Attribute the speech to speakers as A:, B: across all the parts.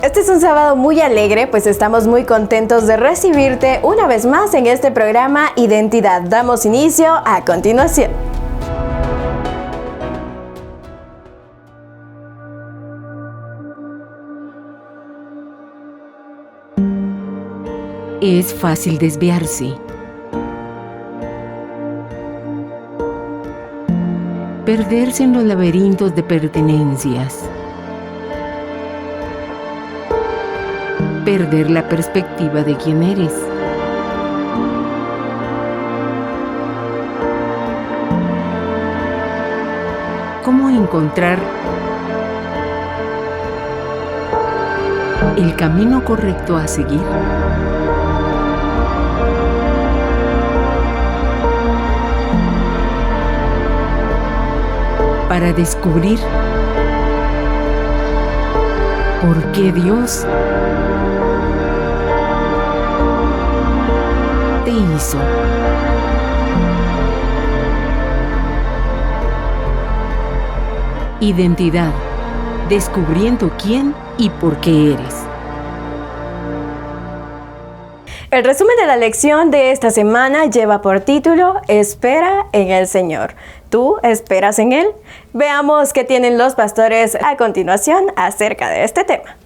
A: Este es un sábado muy alegre, pues estamos muy contentos de recibirte una vez más en este programa Identidad. Damos inicio a continuación.
B: Es fácil desviarse. Perderse en los laberintos de pertenencias. Perder la perspectiva de quién eres. ¿Cómo encontrar el camino correcto a seguir? Para descubrir por qué Dios te hizo. Identidad, descubriendo quién y por qué eres.
A: El resumen de la lección de esta semana lleva por título Espera en el Señor. ¿Tú esperas en Él? Veamos qué tienen los pastores a continuación acerca de este tema.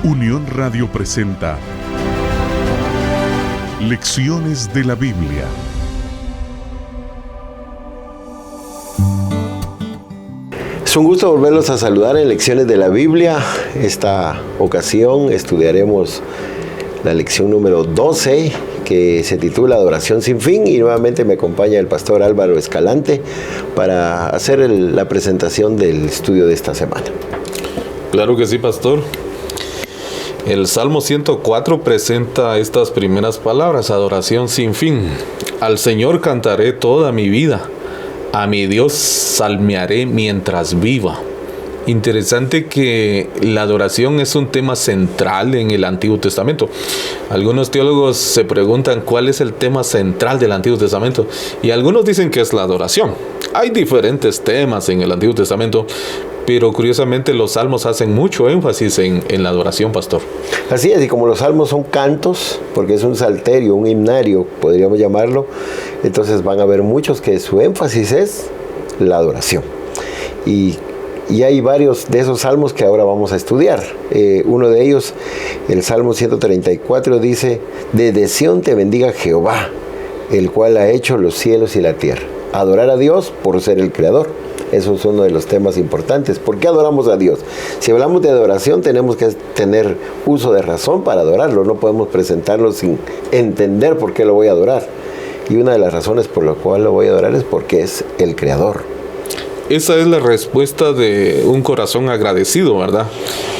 C: Unión Radio presenta Lecciones de la Biblia.
D: Es un gusto volverlos a saludar en Lecciones de la Biblia. Esta ocasión estudiaremos la lección número 12, que se titula Adoración sin fin, y nuevamente me acompaña el pastor Álvaro Escalante para hacer la presentación del estudio de esta semana.
E: Claro que sí, pastor. El Salmo 104 presenta estas primeras palabras: adoración sin fin. Al Señor cantaré toda mi vida, a mi Dios salmearé mientras viva. Interesante que la adoración es un tema central en el Antiguo Testamento. Algunos teólogos se preguntan cuál es el tema central del Antiguo Testamento, y algunos dicen que es la adoración. Hay diferentes temas en el Antiguo Testamento, pero curiosamente los salmos hacen mucho énfasis en la adoración, pastor.
D: Así es, y como los salmos son cantos, porque es un salterio, un himnario, podríamos llamarlo, entonces van a haber muchos que su énfasis es la adoración. Y hay varios de esos salmos que ahora vamos a estudiar. Uno de ellos, el Salmo 134, dice: desde Sión te bendiga Jehová, el cual ha hecho los cielos y la tierra. Adorar a Dios por ser el creador. Eso es uno de los temas importantes. ¿Por qué adoramos a Dios? Si hablamos de adoración, tenemos que tener uso de razón para adorarlo. No podemos presentarlo sin entender por qué lo voy a adorar. Y una de las razones por la cual lo voy a adorar es porque es el creador.
E: Esa es la respuesta de un corazón agradecido, ¿verdad?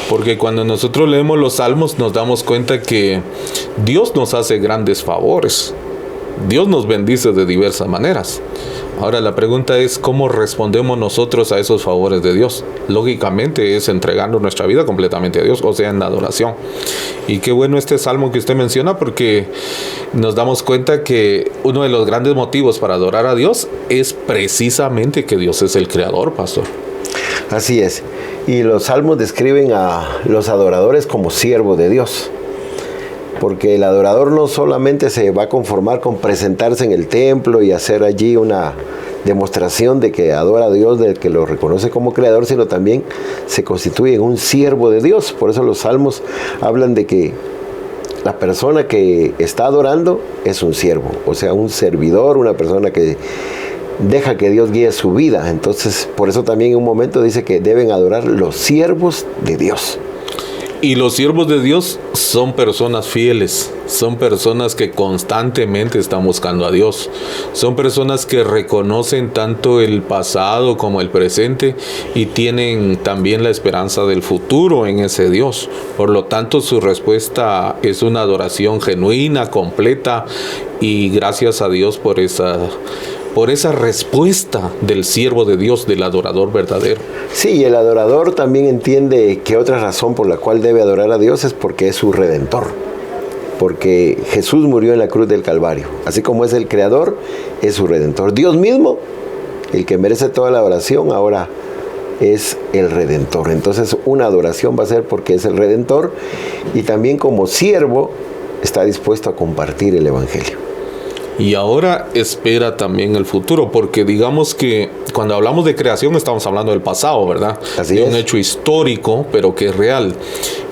E: Porque cuando nosotros leemos los salmos nos damos cuenta que Dios nos hace grandes favores. Dios nos bendice de diversas maneras. Ahora la pregunta es: ¿cómo respondemos nosotros a esos favores de Dios? Lógicamente es entregando nuestra vida completamente a Dios, o sea, en la adoración. Y qué bueno este salmo que usted menciona, porque nos damos cuenta que uno de los grandes motivos para adorar a Dios es precisamente que Dios es el creador, pastor.
D: Así es. Y los salmos describen a los adoradores como siervos de Dios. Porque el adorador no solamente se va a conformar con presentarse en el templo y hacer allí una demostración de que adora a Dios, de que lo reconoce como creador, sino también se constituye en un siervo de Dios. Por eso los salmos hablan de que la persona que está adorando es un siervo, o sea, un servidor, una persona que deja que Dios guíe su vida. Entonces, por eso también en un momento dice que deben adorar los siervos de Dios.
E: Y los siervos de Dios son personas fieles, son personas que constantemente están buscando a Dios, son personas que reconocen tanto el pasado como el presente y tienen también la esperanza del futuro en ese Dios. Por lo tanto, su respuesta es una adoración genuina, completa, y gracias a Dios por esa por esa respuesta del siervo de Dios, del adorador verdadero.
D: Sí, el adorador también entiende que otra razón por la cual debe adorar a Dios es porque es su redentor. Porque Jesús murió en la cruz del Calvario. Así como es el creador, es su redentor. Dios mismo, el que merece toda la adoración, ahora es el redentor. Entonces una adoración va a ser porque es el redentor, y también como siervo está dispuesto a compartir el evangelio.
E: Y ahora espera también el futuro, porque digamos que cuando hablamos de creación estamos hablando del pasado, ¿verdad?
D: Así
E: de
D: es.
E: un hecho histórico, pero que es real.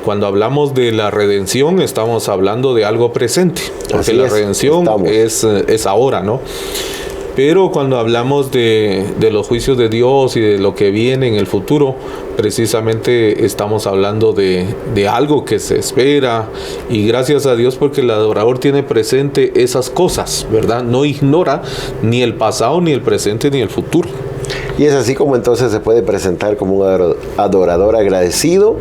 E: Cuando hablamos de la redención estamos hablando de algo presente, porque
D: Así
E: la
D: es,
E: redención es ahora, ¿no? Pero cuando hablamos de los juicios de Dios y de lo que viene en el futuro, precisamente estamos hablando de algo que se espera, y gracias a Dios porque el adorador tiene presente esas cosas, ¿verdad? No ignora ni el pasado, ni el presente, ni el futuro.
D: Y es así como entonces se puede presentar como un adorador agradecido,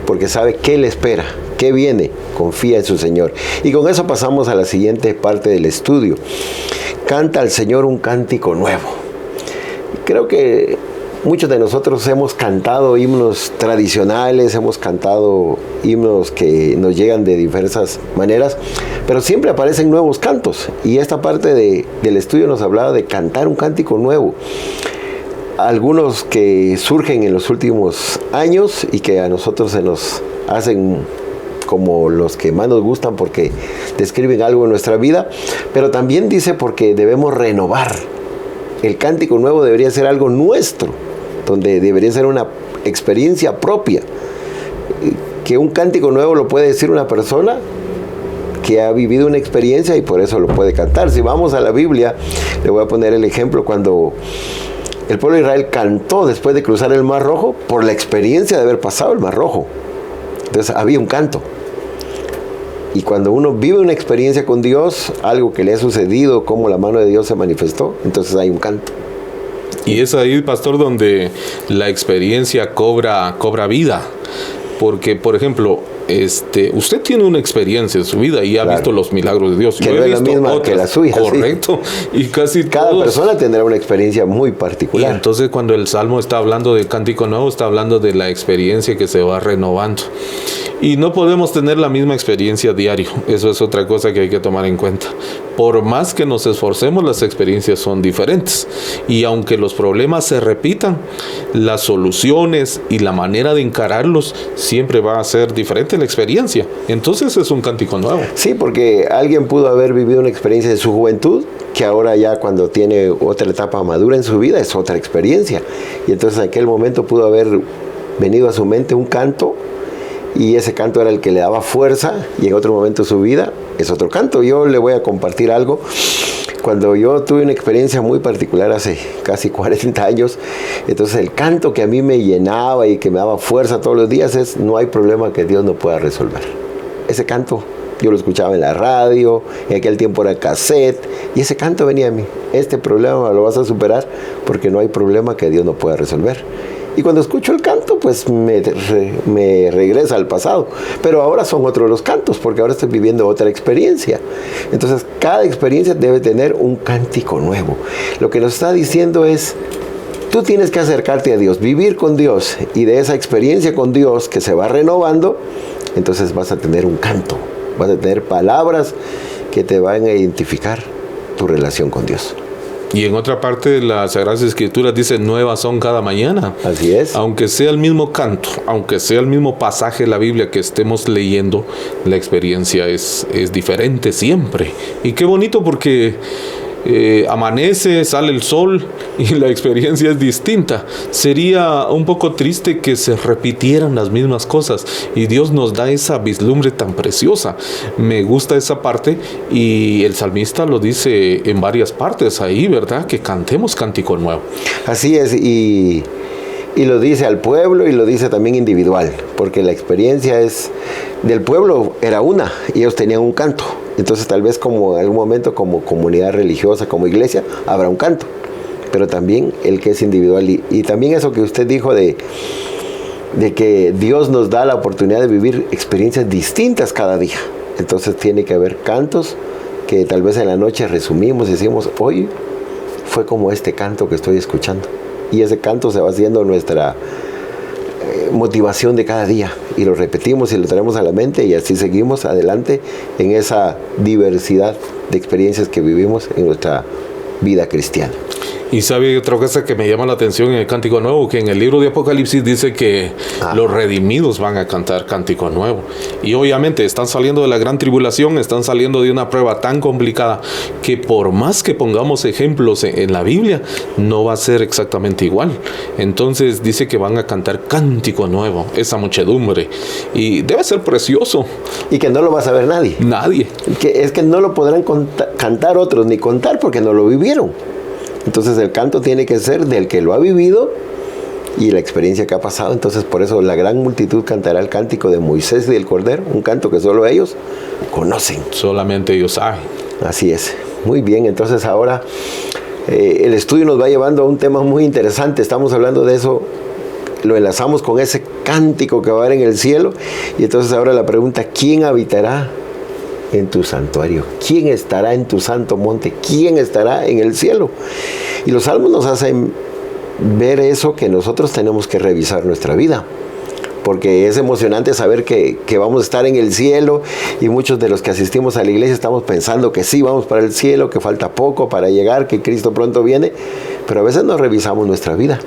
D: porque sabe qué le espera, qué viene, confía en su Señor. Y con eso pasamos a la siguiente parte del estudio. Canta al Señor un cántico nuevo. Creo que muchos de nosotros hemos cantado himnos tradicionales, hemos cantado himnos que nos llegan de diversas maneras, pero siempre aparecen nuevos cantos. Y esta parte del estudio nos hablaba de cantar un cántico nuevo. Algunos que surgen en los últimos años y que a nosotros se nos hacen como los que más nos gustan porque describen algo en nuestra vida, pero también dice porque debemos renovar. El cántico nuevo debería ser algo nuestro, donde debería ser una experiencia propia. Que un cántico nuevo lo puede decir una persona que ha vivido una experiencia y por eso lo puede cantar. Si vamos a la Biblia, le voy a poner el ejemplo cuando el pueblo de Israel cantó después de cruzar el Mar Rojo por la experiencia de haber pasado el Mar Rojo. Entonces había un canto. Y cuando uno vive una experiencia con Dios, algo que le ha sucedido, como la mano de Dios se manifestó, entonces hay un canto.
E: Y es ahí, pastor, donde la experiencia cobra vida. Porque, por ejemplo, usted tiene una experiencia en su vida y ha visto los milagros de Dios.
D: Que no es la misma que la suya.
E: Correcto. Sí. Y casi
D: cada persona tendrá una experiencia muy particular.
E: Y entonces cuando el Salmo está hablando de cántico nuevo, está hablando de la experiencia que se va renovando. Y no podemos tener la misma experiencia diario. Eso es otra cosa que hay que tomar en cuenta. Por más que nos esforcemos, las experiencias son diferentes. Y aunque los problemas se repitan, las soluciones y la manera de encararlos siempre va a ser diferente la experiencia. Entonces es un cántico nuevo.
D: Sí, porque alguien pudo haber vivido una experiencia de su juventud, que ahora ya cuando tiene otra etapa madura en su vida es otra experiencia. Y entonces en aquel momento pudo haber venido a su mente un canto, y ese canto era el que le daba fuerza, y en otro momento de su vida es otro canto. Yo le voy a compartir algo. Cuando yo tuve una experiencia muy particular hace casi 40 años, entonces el canto que a mí me llenaba y que me daba fuerza todos los días es: no hay problema que Dios no pueda resolver. Ese canto yo lo escuchaba en la radio, en aquel tiempo era cassette, y ese canto venía a mí: este problema lo vas a superar porque no hay problema que Dios no pueda resolver. Y cuando escucho el canto, pues me regresa al pasado. Pero ahora son otros los cantos, porque ahora estoy viviendo otra experiencia. Entonces, cada experiencia debe tener un cántico nuevo. Lo que nos está diciendo es: tú tienes que acercarte a Dios, vivir con Dios. Y de esa experiencia con Dios que se va renovando, entonces vas a tener un canto. Vas a tener palabras que te van a identificar tu relación con Dios.
E: Y en otra parte de las Sagradas Escrituras dice: nuevas son cada mañana.
D: Así es.
E: Aunque sea el mismo canto, aunque sea el mismo pasaje de la Biblia que estemos leyendo, la experiencia es diferente siempre. Y qué bonito porque amanece, sale el sol y la experiencia es distinta. Sería un poco triste que se repitieran las mismas cosas, y Dios nos da esa vislumbre tan preciosa. Me gusta esa parte, y el salmista lo dice en varias partes ahí, ¿verdad? Que cantemos cántico nuevo.
D: Así es, y lo dice al pueblo y lo dice también individual, porque la experiencia es del pueblo, era una, y ellos tenían un canto. Entonces tal vez como en algún momento como comunidad religiosa, como iglesia, habrá un canto, pero también el que es individual. Y también eso que usted dijo de que Dios nos da la oportunidad de vivir experiencias distintas cada día. Entonces tiene que haber cantos que tal vez en la noche resumimos y decimos: hoy fue como este canto que estoy escuchando. Y ese canto se va haciendo nuestra motivación de cada día. Y lo repetimos y lo traemos a la mente y así seguimos adelante en esa diversidad de experiencias que vivimos en nuestra vida cristiana.
E: Y sabe otra cosa que me llama la atención en el Cántico Nuevo, que en el libro de Apocalipsis dice que los redimidos van a cantar Cántico Nuevo. Y obviamente están saliendo de la gran tribulación, están saliendo de una prueba tan complicada que por más que pongamos ejemplos en la Biblia, no va a ser exactamente igual. Entonces dice que van a cantar Cántico Nuevo, esa muchedumbre. Y debe ser precioso.
D: Y que no lo va a saber nadie.
E: Nadie.
D: Es que no lo podrán cantar otros ni contar porque no lo vivieron. Entonces el canto tiene que ser del que lo ha vivido y la experiencia que ha pasado. Entonces por eso la gran multitud cantará el cántico de Moisés y del Cordero, un canto que solo ellos conocen.
E: Solamente ellos saben.
D: Así es. Muy bien, entonces ahora el estudio nos va llevando a un tema muy interesante. Estamos hablando de eso, lo enlazamos con ese cántico que va a haber en el cielo. Y entonces ahora la pregunta, ¿quién habitará en tu santuario? ¿Quién estará en tu santo monte? ¿Quién estará en el cielo? Y los salmos nos hacen ver eso, que nosotros tenemos que revisar nuestra vida, porque es emocionante saber que vamos a estar en el cielo, y muchos de los que asistimos a la iglesia estamos pensando que sí, vamos para el cielo, que falta poco para llegar, que Cristo pronto viene, pero a veces no revisamos nuestra vida.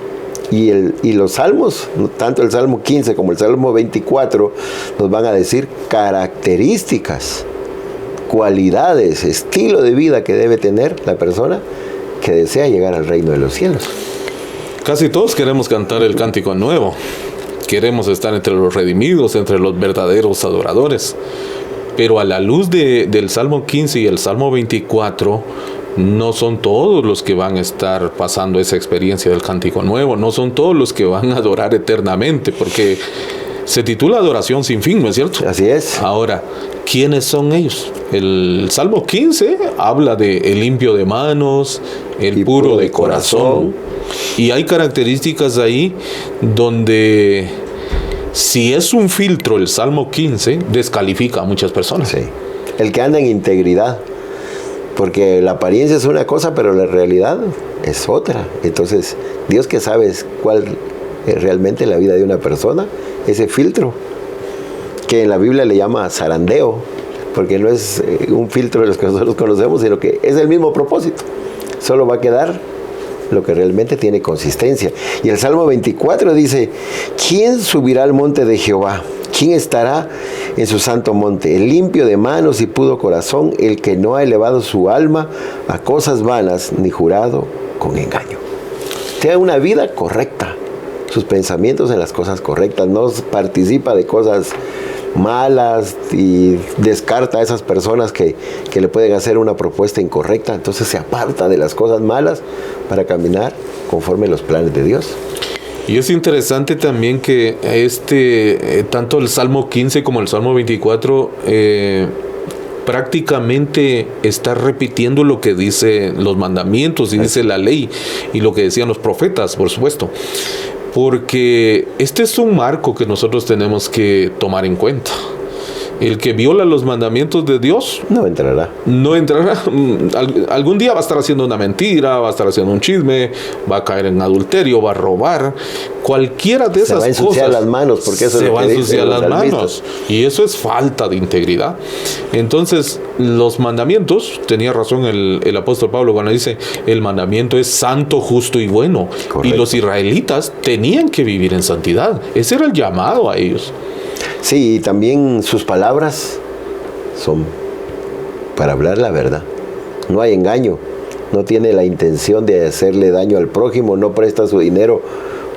D: Y los salmos, tanto el Salmo 15 como el Salmo 24, nos van a decir características, cualidades, estilo de vida que debe tener la persona que desea llegar al reino de los cielos.
E: Casi todos queremos cantar el Cántico Nuevo. Queremos estar entre los redimidos, entre los verdaderos adoradores. Pero a la luz del Salmo 15 y el Salmo 24, no son todos los que van a estar pasando esa experiencia del Cántico Nuevo. No son todos los que van a adorar eternamente, porque se titula Adoración sin fin, ¿no es cierto?
D: Así es.
E: Ahora, ¿quiénes son ellos? El Salmo 15 habla de el limpio de manos, el puro de corazón. Y hay características ahí donde, si es un filtro el Salmo 15, descalifica a muchas personas.
D: Sí. El que anda en integridad. Porque la apariencia es una cosa, pero la realidad es otra. Entonces, Dios, que sabe cuál es realmente la vida de una persona, ese filtro, que en la Biblia le llama zarandeo, porque no es un filtro de los que nosotros conocemos, sino que es el mismo propósito. Solo va a quedar lo que realmente tiene consistencia. Y el Salmo 24 dice, ¿quién subirá al monte de Jehová? ¿Quién estará en su santo monte? El limpio de manos y puro corazón, el que no ha elevado su alma a cosas vanas, ni jurado con engaño. Tiene una vida correcta, sus pensamientos en las cosas correctas, no participa de cosas malas y descarta a esas personas que le pueden hacer una propuesta incorrecta. Entonces se aparta de las cosas malas para caminar conforme a los planes de Dios.
E: Y es interesante también que tanto el Salmo 15 como el Salmo 24 prácticamente está repitiendo lo que dicen los mandamientos y dice la ley y lo que decían los profetas, por supuesto. Porque este es un marco que nosotros tenemos que tomar en cuenta. El que viola los mandamientos de Dios
D: no entrará.
E: No entrará. Algún día va a estar haciendo una mentira, va a estar haciendo un chisme, va a caer en adulterio, va a robar. Cualquiera de esas cosas. Se va a ensuciar
D: las manos, porque eso
E: se va a ensuciar las manos. Y eso es falta de integridad. Entonces, los mandamientos, tenía razón el apóstol Pablo cuando dice, el mandamiento es santo, justo y bueno. Correcto. Y los israelitas tenían que vivir en santidad. Ese era el llamado a ellos.
D: Sí, y también sus palabras son para hablar la verdad. No hay engaño, no tiene la intención de hacerle daño al prójimo, no presta su dinero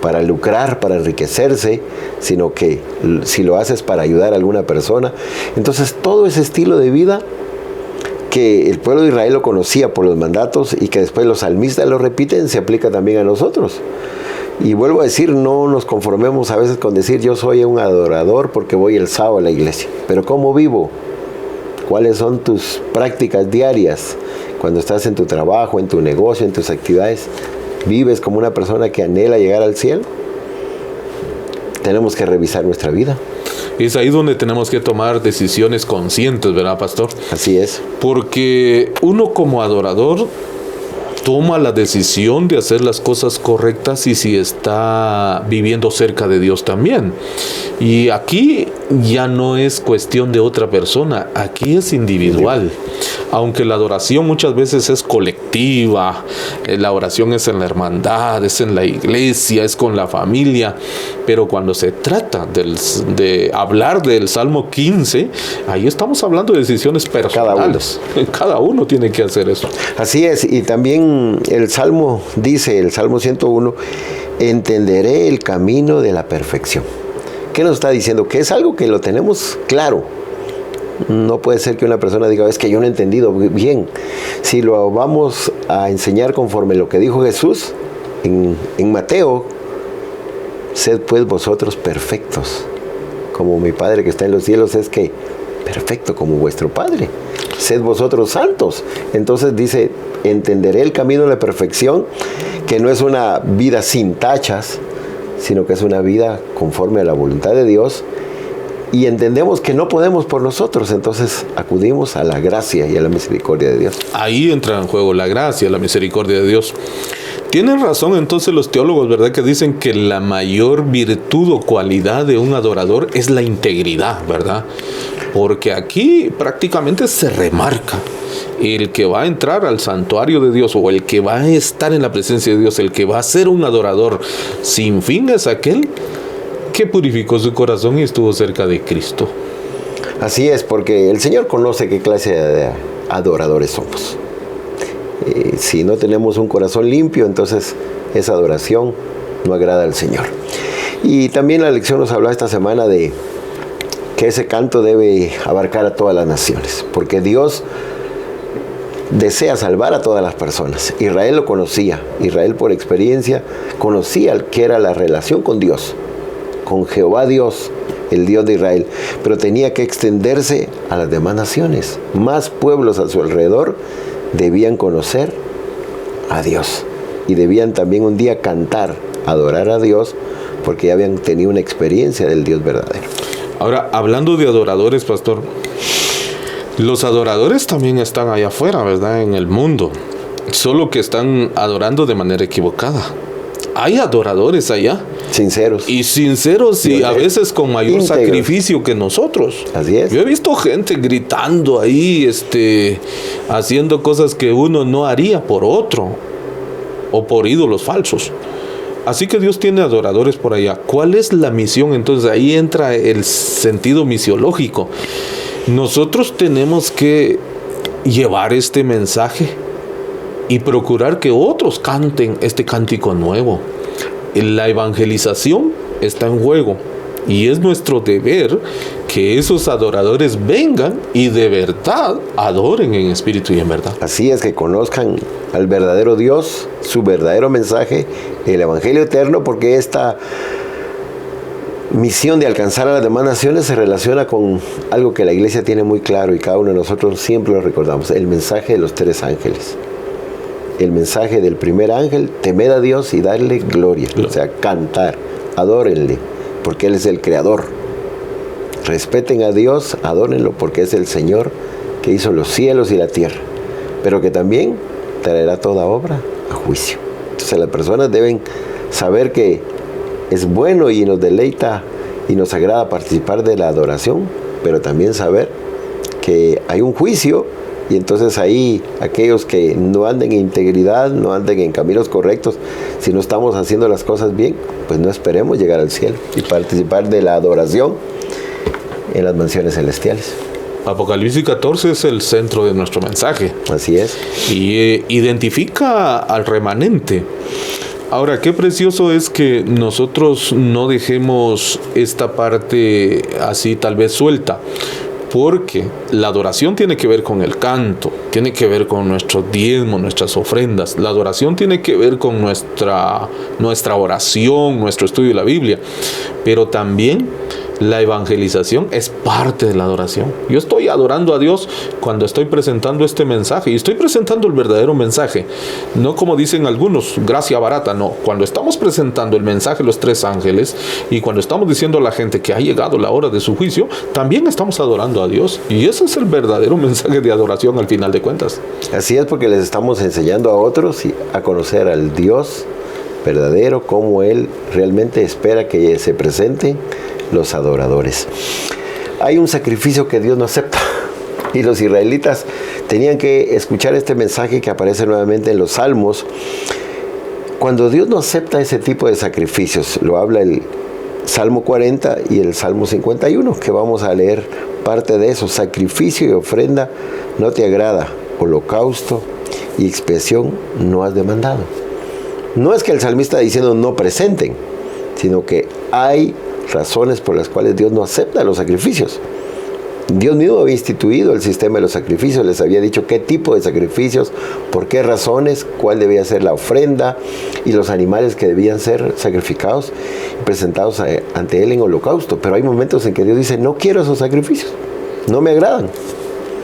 D: para lucrar, para enriquecerse, sino que si lo haces para ayudar a alguna persona. Entonces todo ese estilo de vida que el pueblo de Israel lo conocía por los mandatos y que después los salmistas lo repiten, se aplica también a nosotros. Y vuelvo a decir, no nos conformemos a veces con decir yo soy un adorador porque voy el sábado a la iglesia. Pero ¿cómo vivo? ¿Cuáles son tus prácticas diarias? Cuando estás en tu trabajo, en tu negocio, en tus actividades, ¿vives como una persona que anhela llegar al cielo? Tenemos que revisar nuestra vida.
E: Es ahí donde tenemos que tomar decisiones conscientes, ¿verdad, pastor?
D: Así es.
E: Porque uno como adorador toma la decisión de hacer las cosas correctas y si está viviendo cerca de Dios también. Y aquí ya no es cuestión de otra persona, aquí es individual. Aunque la adoración muchas veces es colectiva, la oración es en la hermandad, es en la iglesia, es con la familia, pero cuando se trata de hablar del Salmo 15, ahí estamos hablando de decisiones personales. Cada uno tiene que hacer eso.
D: Así es, y también el Salmo dice, el Salmo 101, entenderé el camino de la perfección. ¿Qué nos está diciendo? Que es algo que lo tenemos claro. No puede ser que una persona diga, es que yo no he entendido bien. Si lo vamos a enseñar conforme lo que dijo Jesús en Mateo, sed pues vosotros perfectos, como mi Padre que está en los cielos es que perfecto como vuestro Padre. Sed vosotros santos. Entonces dice, entenderé el camino de la perfección, que no es una vida sin tachas, sino que es una vida conforme a la voluntad de Dios. Y entendemos que no podemos por nosotros, entonces acudimos a la gracia y a la misericordia de Dios.
E: Ahí entra en juego la gracia, la misericordia de Dios. Tienen razón entonces los teólogos, ¿verdad? Que dicen que la mayor virtud o cualidad de un adorador es la integridad, ¿verdad? Porque aquí prácticamente se remarca el que va a entrar al santuario de Dios o el que va a estar en la presencia de Dios, el que va a ser un adorador sin fin es aquel que purificó su corazón y estuvo cerca de Cristo.
D: Así es, porque el Señor conoce qué clase de adoradores somos. Si no tenemos un corazón limpio, entonces esa adoración no agrada al Señor. Y también la lección nos habló esta semana de que ese canto debe abarcar a todas las naciones, porque Dios desea salvar a todas las personas. Israel lo conocía, Israel por experiencia conocía qué era la relación con Dios, con Jehová Dios, el Dios de Israel, pero tenía que extenderse a las demás naciones. Más pueblos a su alrededor debían conocer a Dios y debían también un día cantar, adorar a Dios, porque ya habían tenido una experiencia del Dios verdadero.
E: Ahora, hablando de adoradores, pastor, los adoradores también están allá afuera, ¿verdad? En el mundo, solo que están adorando de manera equivocada. Hay adoradores allá.
D: Sinceros.
E: Y sinceros y a veces con mayor íntegros sacrificio que nosotros.
D: Así es.
E: Yo he visto gente gritando ahí, haciendo cosas que uno no haría por otro o por ídolos falsos. Así que Dios tiene adoradores por allá. ¿Cuál es la misión? Entonces ahí entra el sentido misiológico. Nosotros tenemos que llevar este mensaje y procurar que otros canten este cántico nuevo. La evangelización está en juego y es nuestro deber que esos adoradores vengan y de verdad adoren en espíritu y en verdad.
D: Así es, que conozcan al verdadero Dios, su verdadero mensaje, el evangelio eterno, porque esta misión de alcanzar a las demás naciones se relaciona con algo que la iglesia tiene muy claro y cada uno de nosotros siempre lo recordamos: el mensaje de los 3 ángeles. El mensaje del primer ángel: temed a Dios y darle gloria. O sea, cantar, adórenle, porque Él es el creador. Respeten a Dios, adórenlo, porque es el Señor que hizo los cielos y la tierra, pero que también traerá toda obra a juicio. Entonces las personas deben saber que es bueno y nos deleita y nos agrada participar de la adoración, pero también saber que hay un juicio. Y entonces ahí aquellos que no anden en integridad, no anden en caminos correctos, si no estamos haciendo las cosas bien, pues no esperemos llegar al cielo y participar de la adoración en las mansiones celestiales.
E: Apocalipsis 14 es el centro de nuestro mensaje.
D: Así es.
E: Y identifica al remanente. Ahora, qué precioso es que nosotros no dejemos esta parte así tal vez suelta. Porque la adoración tiene que ver con el canto, tiene que ver con nuestros diezmos, nuestras ofrendas. La adoración tiene que ver con nuestra oración, nuestro estudio de la Biblia. Pero también La evangelización es parte de la adoración. Yo estoy adorando a Dios cuando estoy presentando este mensaje, y estoy presentando el verdadero mensaje, no como dicen algunos, gracia barata. No, cuando estamos presentando el mensaje de los 3 ángeles, y cuando estamos diciendo a la gente que ha llegado la hora de su juicio, también estamos adorando a Dios, y ese es el verdadero mensaje de adoración al final de cuentas.
D: Así es, porque les estamos enseñando a otros a conocer al Dios verdadero, como Él realmente espera que se presenten los adoradores. Hay un sacrificio que Dios no acepta, y los israelitas tenían que escuchar este mensaje que aparece nuevamente en los Salmos. Cuando Dios no acepta ese tipo de sacrificios, lo habla el Salmo 40 y el Salmo 51, que vamos a leer parte de eso. Sacrificio y ofrenda no te agrada, holocausto y expiación no has demandado. No es que el salmista está diciendo no presenten, sino que hay razones por las cuales Dios no acepta los sacrificios. Dios mismo había instituido el sistema de los sacrificios, les había dicho qué tipo de sacrificios, por qué razones, cuál debía ser la ofrenda y los animales que debían ser sacrificados y presentados ante Él en holocausto. Pero hay momentos en que Dios dice, no quiero esos sacrificios, no me agradan.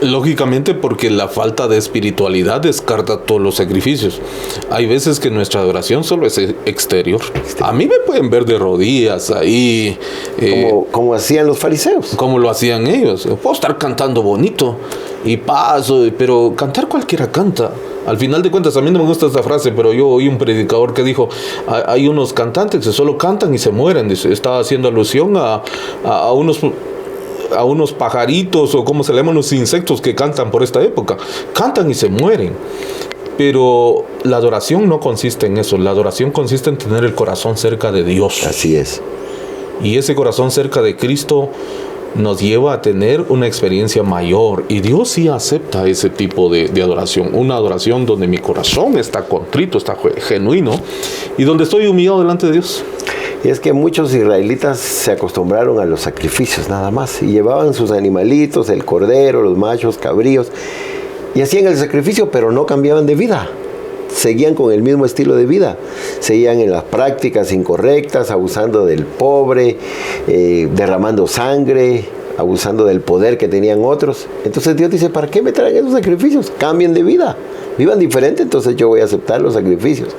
E: Lógicamente, porque la falta de espiritualidad descarta todos los sacrificios. Hay veces que nuestra adoración solo es exterior. A mí me pueden ver de rodillas ahí.
D: Como hacían los fariseos.
E: Como lo hacían ellos. Puedo estar cantando bonito y paso, pero cantar cualquiera canta. Al final de cuentas, a mí no me gusta esta frase, pero yo oí un predicador que dijo, hay unos cantantes que solo cantan y se mueren. Dice, estaba haciendo alusión a unos pajaritos, o como se llaman los insectos que cantan por esta época. Cantan y se mueren. Pero la adoración no consiste en eso. La adoración consiste en tener el corazón cerca de Dios.
D: Así es.
E: Y ese corazón cerca de Cristo nos lleva a tener una experiencia mayor. Y Dios sí acepta ese tipo de adoración. Una adoración donde mi corazón está contrito, está genuino, y donde estoy humillado delante de Dios.
D: Y es que muchos israelitas se acostumbraron a los sacrificios nada más, y llevaban sus animalitos, el cordero, los machos, cabríos, y hacían el sacrificio, pero no cambiaban de vida. Seguían con el mismo estilo de vida, seguían en las prácticas incorrectas, abusando del pobre, derramando sangre, abusando del poder que tenían otros. Entonces Dios dice, ¿para qué me traen esos sacrificios? Cambien de vida, vivan diferente, entonces yo voy a aceptar los sacrificios,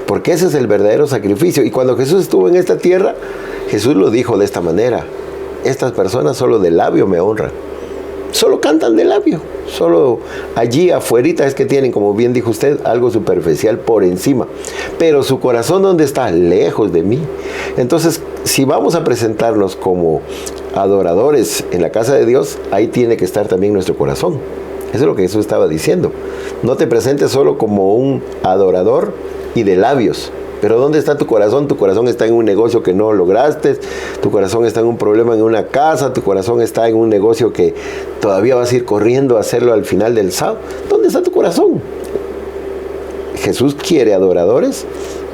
D: porque ese es el verdadero sacrificio. Y cuando Jesús estuvo en esta tierra, Jesús lo dijo de esta manera: estas personas solo de labio me honran, solo cantan de labio, solo allí afuerita es que tienen, como bien dijo usted, algo superficial por encima, pero su corazón, ¿dónde está? Lejos de mí. Entonces, si vamos a presentarnos como adoradores en la casa de Dios, ahí tiene que estar también nuestro corazón. Eso es lo que Jesús estaba diciendo. No te presentes solo como un adorador y de labios. Pero ¿dónde está tu corazón? Tu corazón está en un negocio que no lograste, tu corazón está en un problema en una casa, tu corazón está en un negocio que todavía vas a ir corriendo a hacerlo al final del sábado. ¿Dónde está tu corazón? Jesús quiere adoradores,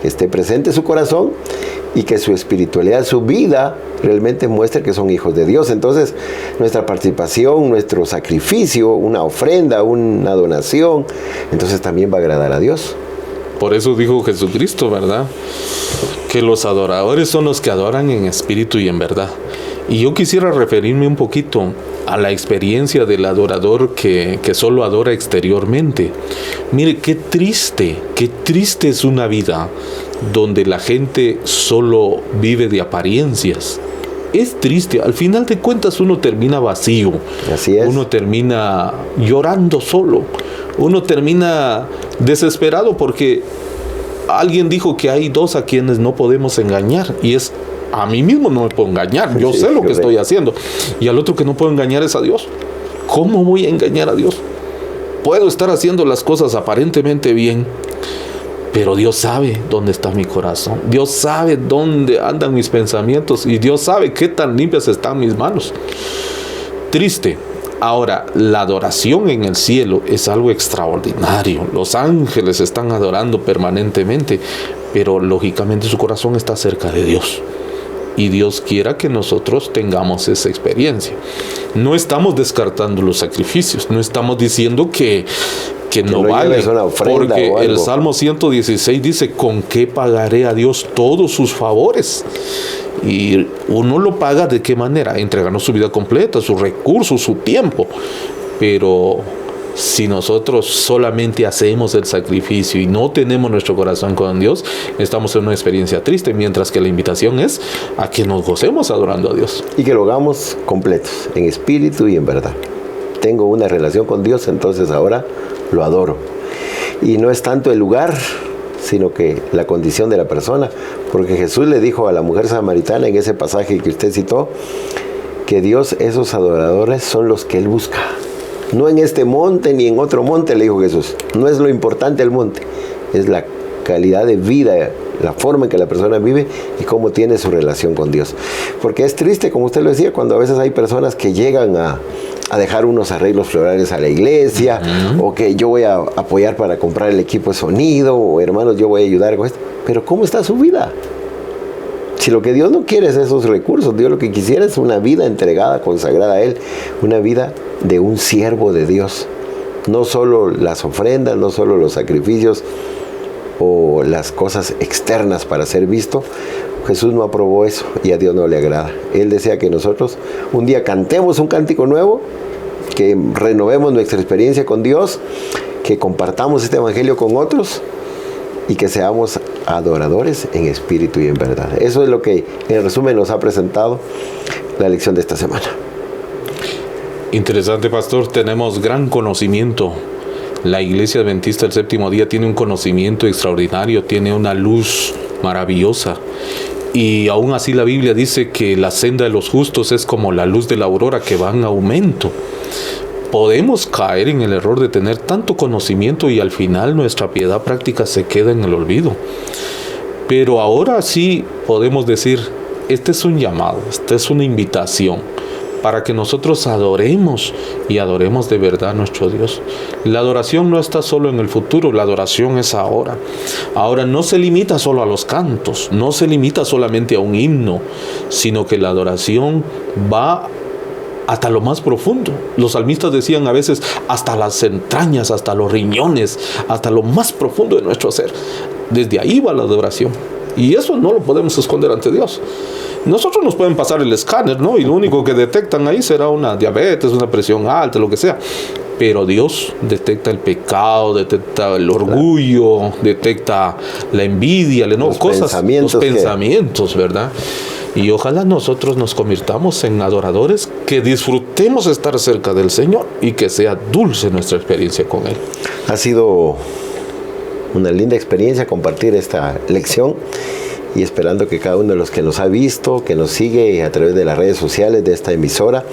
D: que esté presente su corazón y que su espiritualidad, su vida, realmente muestre que son hijos de Dios. Entonces, nuestra participación, nuestro sacrificio, una ofrenda, una donación, entonces también va a agradar a Dios.
E: Por eso dijo Jesucristo, ¿verdad? Que los adoradores son los que adoran en espíritu y en verdad. Y yo quisiera referirme un poquito a la experiencia del adorador que solo adora exteriormente. Mire, qué triste es una vida donde la gente solo vive de apariencias. Es triste, al final de cuentas uno termina vacío.
D: Así es. Uno
E: termina llorando solo. Uno termina desesperado porque alguien dijo que hay dos a quienes no podemos engañar, y es a mí mismo. No me puedo engañar, yo sé lo que estoy haciendo, y al otro que no puedo engañar es a Dios. ¿Cómo voy a engañar a Dios? Puedo estar haciendo las cosas aparentemente bien, pero Dios sabe dónde está mi corazón, Dios sabe dónde andan mis pensamientos, y Dios sabe qué tan limpias están mis manos. Triste. Ahora, la adoración en el cielo es algo extraordinario. Los ángeles están adorando permanentemente, pero lógicamente su corazón está cerca de Dios. Y Dios quiera que nosotros tengamos esa experiencia. No estamos descartando los sacrificios, no estamos diciendo que que no
D: no
E: vale.
D: lleves una ofrenda
E: Porque
D: o algo.
E: el Salmo 116 dice, ¿con qué pagaré a Dios todos sus favores? Y uno lo paga ¿de qué manera? Entregando su vida completa, sus recursos, su tiempo. Pero si nosotros solamente hacemos el sacrificio y no tenemos nuestro corazón con Dios, estamos en una experiencia triste, mientras que la invitación es a que nos gocemos adorando a Dios.
D: Y que lo hagamos completos, en espíritu y en verdad. Tengo una relación con Dios, entonces ahora lo adoro. Y no es tanto el lugar, sino que la condición de la persona. Porque Jesús le dijo a la mujer samaritana en ese pasaje que usted citó, que Dios, esos adoradores, son los que Él busca. No en este monte ni en otro monte, le dijo Jesús. No es lo importante el monte, es la calidad de vida, la forma en que la persona vive y cómo tiene su relación con Dios. Porque es triste, como usted lo decía, cuando a veces hay personas que llegan a dejar unos arreglos florales a la iglesia, o que yo voy a apoyar para comprar el equipo de sonido, o hermanos, yo voy a ayudar con esto. Pero ¿cómo está su vida? Si lo que Dios no quiere es esos recursos, Dios lo que quisiera es una vida entregada, consagrada a Él, una vida de un siervo de Dios. No solo las ofrendas, no solo los sacrificios o las cosas externas para ser visto. Jesús no aprobó eso y a Dios no le agrada. Él desea que nosotros un día cantemos un cántico nuevo, que renovemos nuestra experiencia con Dios, que compartamos este evangelio con otros y que seamos adoradores en espíritu y en verdad. Eso es lo que en resumen nos ha presentado la lección de esta semana.
E: Interesante, pastor. Tenemos gran conocimiento. La Iglesia Adventista del Séptimo Día tiene un conocimiento extraordinario, tiene una luz maravillosa. Y aún así la Biblia dice que la senda de los justos es como la luz de la aurora que va en aumento. Podemos caer en el error de tener tanto conocimiento y al final nuestra piedad práctica se queda en el olvido. Pero ahora sí podemos decir, este es un llamado, esta es una invitación para que nosotros adoremos y adoremos de verdad a nuestro Dios. La adoración no está solo en el futuro, la adoración es ahora. Ahora no se limita solo a los cantos, no se limita solamente a un himno, sino que la adoración va hasta lo más profundo. Los salmistas decían a veces hasta las entrañas, hasta los riñones, hasta lo más profundo de nuestro ser. Desde ahí va la adoración. Y eso no lo podemos esconder ante Dios. Nosotros nos pueden pasar el escáner, ¿no? Y lo único que detectan ahí será una diabetes, una presión alta, lo que sea. Pero Dios detecta el pecado, detecta el orgullo, detecta la envidia, los pensamientos, ¿verdad? Y ojalá nosotros nos convirtamos en adoradores que disfrutemos estar cerca del Señor y que sea dulce nuestra experiencia con Él.
D: Ha sido una linda experiencia compartir esta lección y esperando que cada uno de los que nos ha visto, que nos sigue a través de las redes sociales de esta emisora,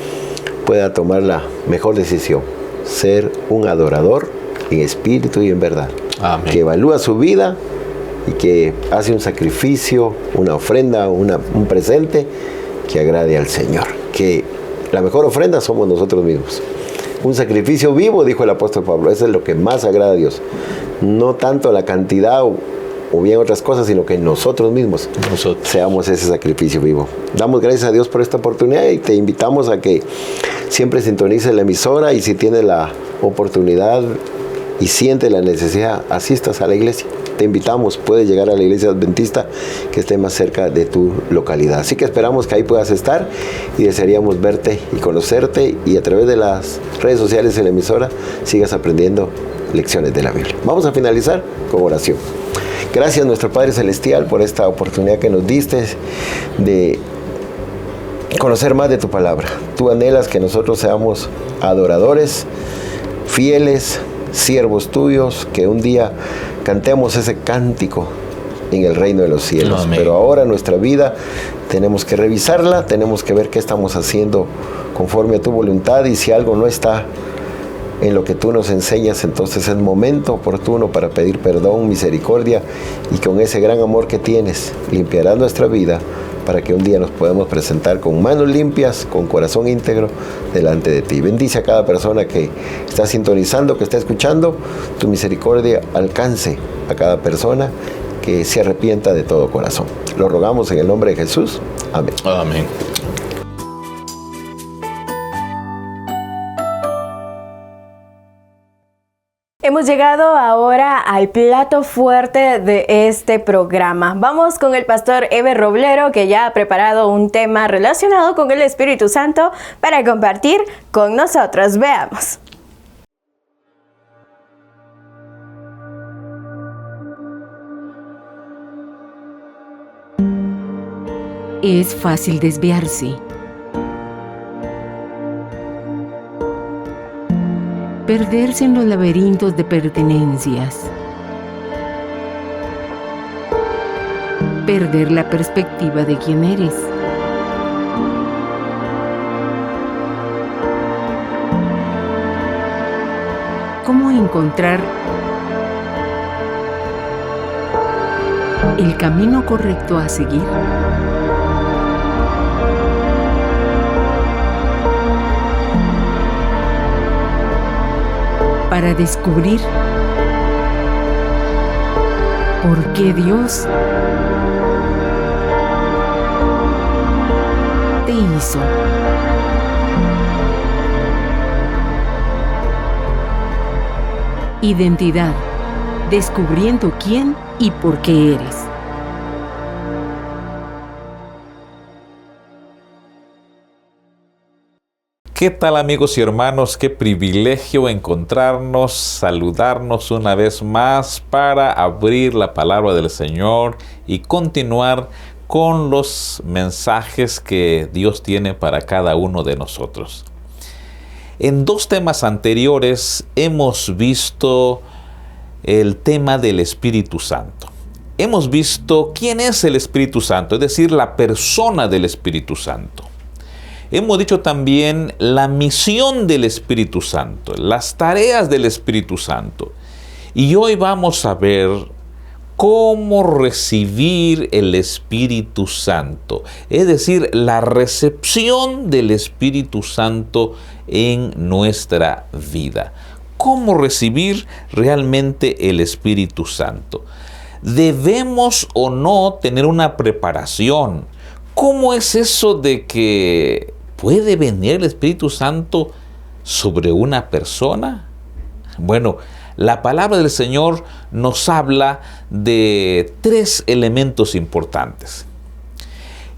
D: pueda tomar la mejor decisión, ser un adorador en espíritu y en verdad.
E: Amén.
D: Que evalúa su vida y que hace un sacrificio, una ofrenda, un presente que agrade al Señor. Que la mejor ofrenda somos nosotros mismos. Un sacrificio vivo, dijo el apóstol Pablo, eso es lo que más agrada a Dios. No tanto la cantidad o bien otras cosas, sino que nosotros mismos seamos ese sacrificio vivo. Damos gracias a Dios por esta oportunidad y te invitamos a que siempre sintonices la emisora y si tienes la oportunidad y sientes la necesidad, asistas a la iglesia. Te invitamos, puedes llegar a la iglesia adventista que esté más cerca de tu localidad. Así que esperamos que ahí puedas estar y desearíamos verte y conocerte y a través de las redes sociales en la emisora sigas aprendiendo lecciones de la Biblia. Vamos a finalizar con oración. Gracias nuestro Padre Celestial por esta oportunidad que nos diste de conocer más de tu palabra. Tú anhelas que nosotros seamos adoradores, fieles, siervos tuyos, que un día cantemos ese cántico en el reino de los cielos. Amén. Pero ahora nuestra vida tenemos que revisarla, tenemos que ver qué estamos haciendo conforme a tu voluntad y si algo no está en lo que tú nos enseñas, entonces es momento oportuno para pedir perdón, misericordia y con ese gran amor que tienes, limpiarás nuestra vida para que un día nos podamos presentar con manos limpias, con corazón íntegro delante de ti. Bendice a cada persona que está sintonizando, que está escuchando, tu misericordia alcance a cada persona que se arrepienta de todo corazón. Lo rogamos en el nombre de Jesús. Amén.
E: Amén.
A: Hemos llegado ahora al plato fuerte de este programa. Vamos con el pastor Eber Roblero, que ya ha preparado un tema relacionado con el Espíritu Santo para compartir con nosotros. Veamos.
B: Es fácil desviarse. Perderse en los laberintos de pertenencias. Perder la perspectiva de quién eres. ¿Cómo encontrar el camino correcto a seguir? Para descubrir por qué Dios te hizo. Identidad, descubriendo quién y por qué eres.
F: ¿Qué tal, amigos y hermanos? Qué privilegio encontrarnos, saludarnos una vez más para abrir la palabra del Señor y continuar con los mensajes que Dios tiene para cada uno de nosotros. En 2 temas anteriores hemos visto el tema del Espíritu Santo. Hemos visto quién es el Espíritu Santo, es decir, la persona del Espíritu Santo. Hemos dicho también la misión del Espíritu Santo, las tareas del Espíritu Santo. Y hoy vamos a ver cómo recibir el Espíritu Santo, es decir, la recepción del Espíritu Santo en nuestra vida. ¿Cómo recibir realmente el Espíritu Santo? ¿Debemos o no tener una preparación? ¿Cómo es eso de que puede venir el Espíritu Santo sobre una persona? Bueno, la palabra del Señor nos habla de 3 elementos importantes.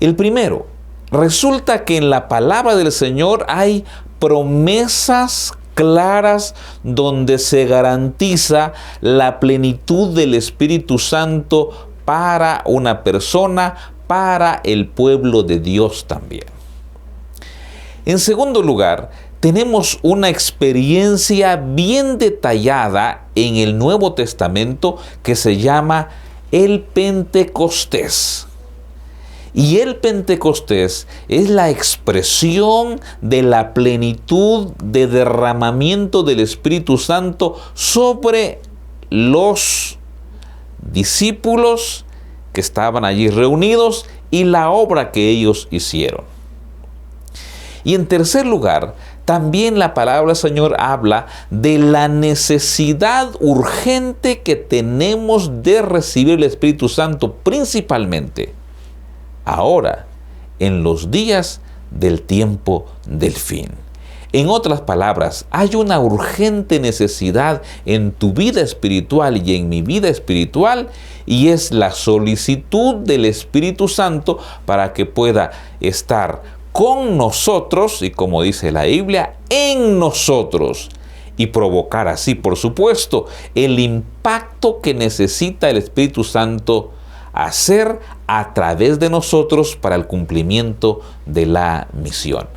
F: El primero, resulta que en la palabra del Señor hay promesas claras donde se garantiza la plenitud del Espíritu Santo para una persona, para el pueblo de Dios también. En segundo lugar, tenemos una experiencia bien detallada en el Nuevo Testamento que se llama el Pentecostés. Y el Pentecostés es la expresión de la plenitud de derramamiento del Espíritu Santo sobre los discípulos que estaban allí reunidos y la obra que ellos hicieron. Y en tercer lugar, también la palabra del Señor habla de la necesidad urgente que tenemos de recibir el Espíritu Santo, principalmente ahora, en los días del tiempo del fin. En otras palabras, hay una urgente necesidad en tu vida espiritual y en mi vida espiritual, y es la solicitud del Espíritu Santo para que pueda estar con nosotros, y como dice la Biblia, en nosotros, y provocar así, por supuesto, el impacto que necesita el Espíritu Santo hacer a través de nosotros para el cumplimiento de la misión.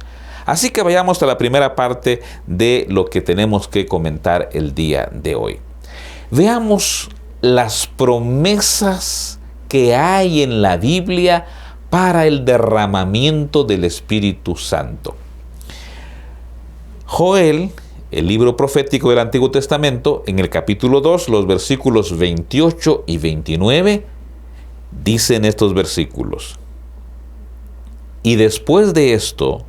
F: Así que vayamos a la primera parte de lo que tenemos que comentar el día de hoy. Veamos las promesas que hay en la Biblia para el derramamiento del Espíritu Santo. Joel, el libro profético del Antiguo Testamento, en el capítulo 2, los versículos 28 y 29, dicen estos versículos: y después de esto,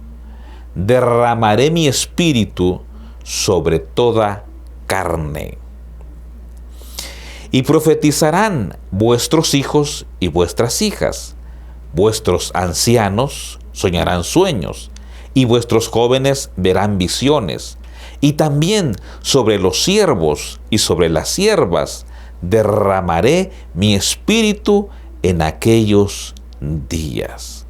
F: derramaré mi espíritu sobre toda carne. Y profetizarán vuestros hijos y vuestras hijas. Vuestros ancianos soñarán sueños, y vuestros jóvenes verán visiones, Y también sobre los siervos y sobre las siervas derramaré mi espíritu en aquellos días.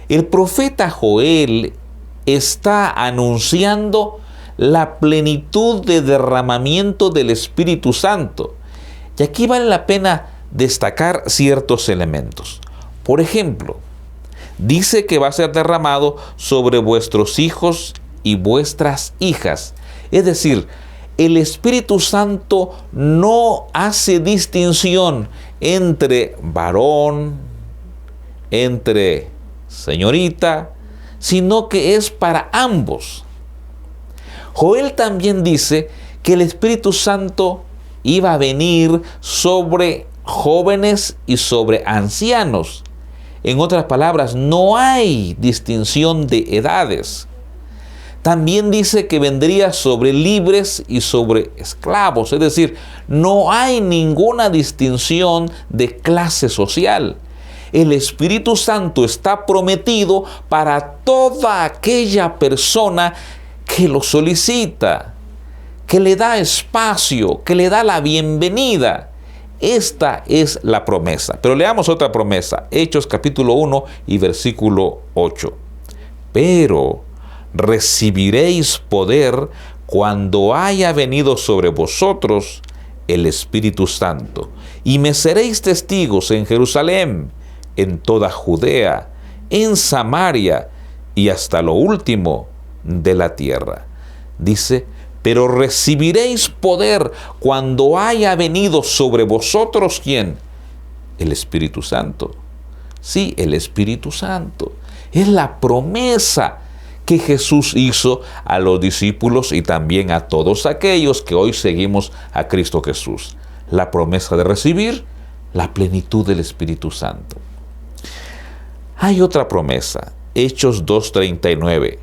F: El profeta Joel está anunciando la plenitud de derramamiento del Espíritu Santo. Y aquí vale la pena destacar ciertos elementos. Por ejemplo, dice que va a ser derramado sobre vuestros hijos y vuestras hijas. Es decir, el Espíritu Santo no hace distinción entre varón, entre señorita, sino que es para ambos. Joel también dice que el Espíritu Santo iba a venir sobre jóvenes y sobre ancianos. En otras palabras, no hay distinción de edades. También dice que vendría sobre libres y sobre esclavos, es decir, no hay ninguna distinción de clase social. El Espíritu Santo está prometido para toda aquella persona que lo solicita, que le da espacio, que le da la bienvenida. Esta es la promesa. Pero leamos otra promesa, Hechos capítulo 1 y versículo 8. Pero recibiréis poder cuando haya venido sobre vosotros el Espíritu Santo, y me seréis testigos en Jerusalén, en toda Judea, en Samaria y hasta lo último de la tierra. Dice, pero recibiréis poder cuando haya venido sobre vosotros, ¿quién? El Espíritu Santo. Sí, el Espíritu Santo. Es la promesa que Jesús hizo a los discípulos y también a todos aquellos que hoy seguimos a Cristo Jesús. La promesa de recibir la plenitud del Espíritu Santo. Hay otra promesa, Hechos 2:39,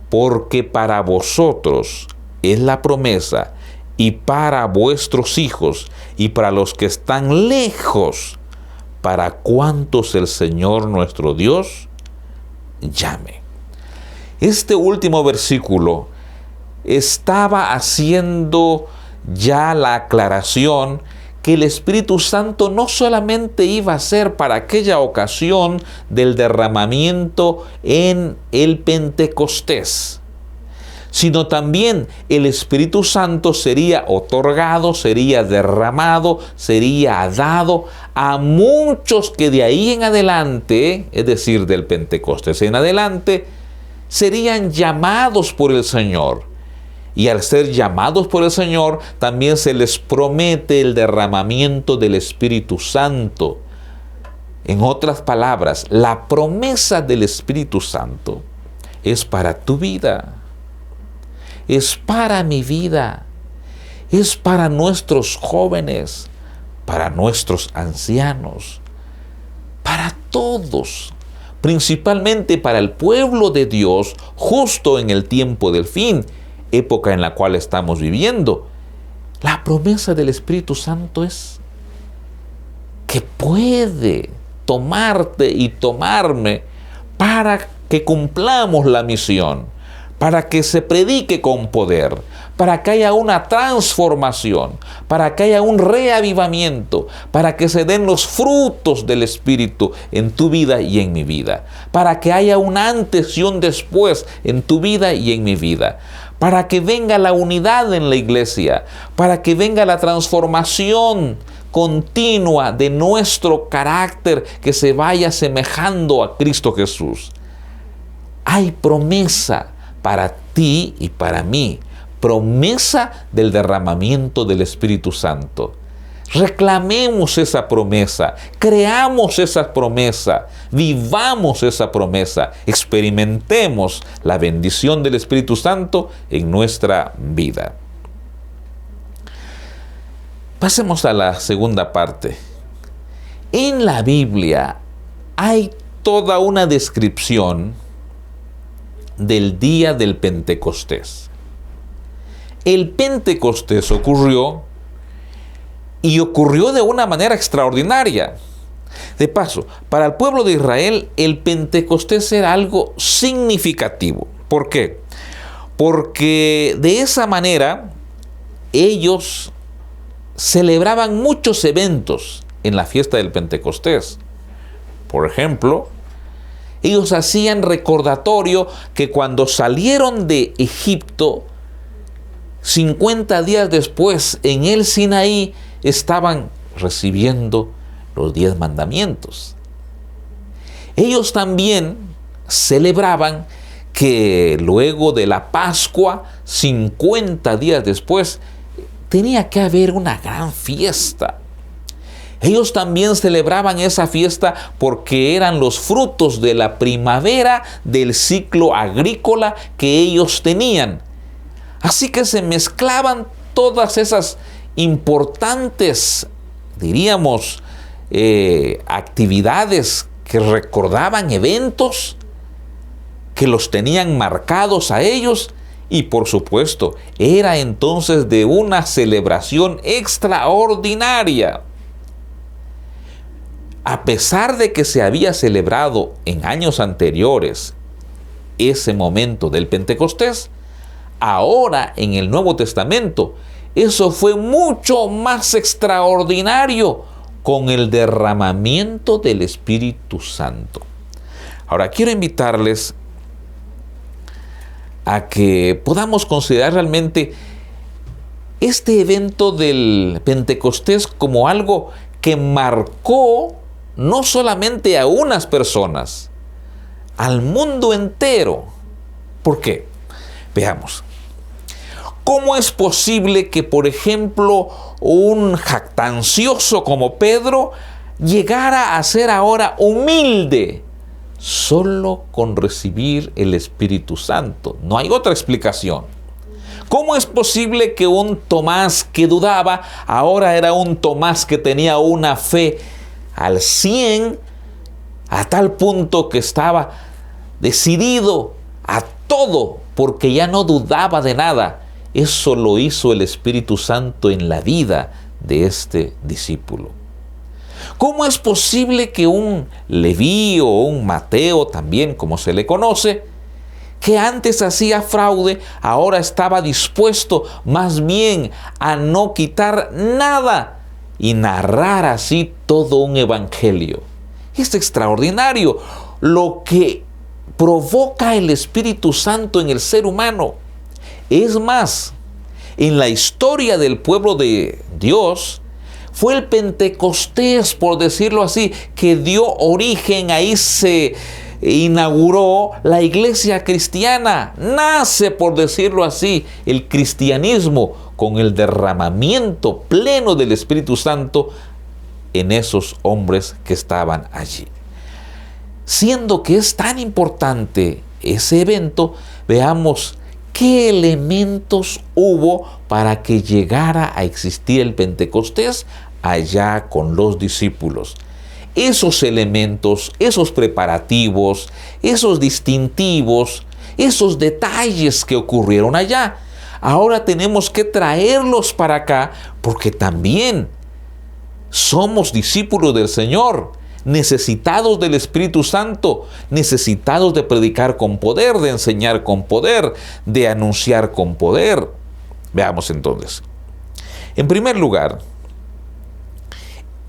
F: porque para vosotros es la promesa, y para vuestros hijos, y para los que están lejos, para cuantos el Señor nuestro Dios llame. Este último versículo estaba haciendo ya la aclaración que el Espíritu Santo no solamente iba a ser para aquella ocasión del derramamiento en el Pentecostés, sino también el Espíritu Santo sería otorgado, sería derramado, sería dado a muchos que de ahí en adelante, es decir, del Pentecostés en adelante, serían llamados por el Señor. Y al ser llamados por el Señor, también se les promete el derramamiento del Espíritu Santo. En otras palabras, la promesa del Espíritu Santo es para tu vida, es para mi vida, es para nuestros jóvenes, para nuestros ancianos, para todos, principalmente para el pueblo de Dios, justo en el tiempo del fin, época en la cual estamos viviendo. La promesa del Espíritu Santo es que puede tomarte y tomarme para que cumplamos la misión, para que se predique con poder, para que haya una transformación, para que haya un reavivamiento, para que se den los frutos del Espíritu en tu vida y en mi vida, para que haya un antes y un después en tu vida y en mi vida, para que venga la unidad en la iglesia, para que venga la transformación continua de nuestro carácter que se vaya asemejando a Cristo Jesús. Hay promesa para ti y para mí, promesa del derramamiento del Espíritu Santo. Reclamemos esa promesa, creamos esa promesa, vivamos esa promesa, experimentemos la bendición del Espíritu Santo en nuestra vida. Pasemos a la segunda parte. En la Biblia hay toda una descripción del día del Pentecostés. El Pentecostés ocurrió de una manera extraordinaria. De paso, para el pueblo de Israel, el Pentecostés era algo significativo. ¿Por qué? porque de esa manera ellos celebraban muchos eventos en la fiesta del Pentecostés. Por ejemplo, ellos hacían recordatorio que cuando salieron de Egipto, 50 días después, en el Sinaí, estaban recibiendo los 10 mandamientos. Ellos también celebraban que luego de la Pascua, 50 días después, tenía que haber una gran fiesta. Ellos también celebraban esa fiesta porque eran los frutos de la primavera del ciclo agrícola que ellos tenían. Así que se mezclaban todas esas importantes, diríamos, actividades que recordaban eventos que los tenían marcados a ellos, y por supuesto era entonces de una celebración extraordinaria. A pesar de que se había celebrado en años anteriores ese momento del Pentecostés, ahora en el Nuevo Testamento eso fue mucho más extraordinario con el derramamiento del Espíritu Santo. Ahora quiero invitarles a que podamos considerar realmente este evento del Pentecostés como algo que marcó no solamente a unas personas, al mundo entero. ¿Por qué? Veamos. ¿Cómo es posible que, por ejemplo, un jactancioso como Pedro llegara a ser ahora humilde solo con recibir el Espíritu Santo? No hay otra explicación. ¿Cómo es posible que un Tomás que dudaba ahora era un Tomás que tenía una fe al 100, a tal punto que estaba decidido a todo porque ya no dudaba de nada? Eso lo hizo el Espíritu Santo en la vida de este discípulo. ¿Cómo es posible que un Leví o un Mateo también, como se le conoce, que antes hacía fraude, ahora estaba dispuesto más bien a no quitar nada y narrar así todo un evangelio? Es extraordinario lo que provoca el Espíritu Santo en el ser humano. Es más, en la historia del pueblo de Dios, fue el Pentecostés, por decirlo así, que dio origen, ahí se inauguró la iglesia cristiana. Nace, por decirlo así, el cristianismo con el derramamiento pleno del Espíritu Santo en esos hombres que estaban allí. Siendo que es tan importante ese evento, veamos qué elementos hubo para que llegara a existir el Pentecostés allá con los discípulos. Esos elementos, esos preparativos, esos distintivos, esos detalles que ocurrieron allá, ahora tenemos que traerlos para acá, porque también somos discípulos del Señor, necesitados del Espíritu Santo, necesitados de predicar con poder, de enseñar con poder, de anunciar con poder. Veamos entonces. En primer lugar,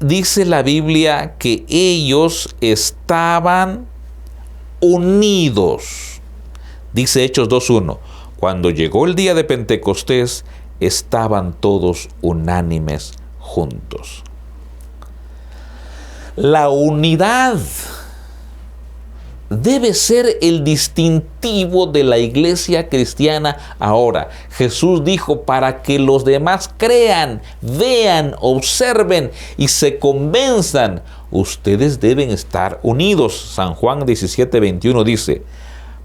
F: dice la Biblia que ellos estaban unidos. Dice Hechos 2:1. Cuando llegó el día de Pentecostés, estaban todos unánimes juntos. La unidad debe ser el distintivo de la iglesia cristiana ahora. Jesús dijo, para que los demás crean, vean, observen y se convenzan, ustedes deben estar unidos. San Juan 17:21 dice,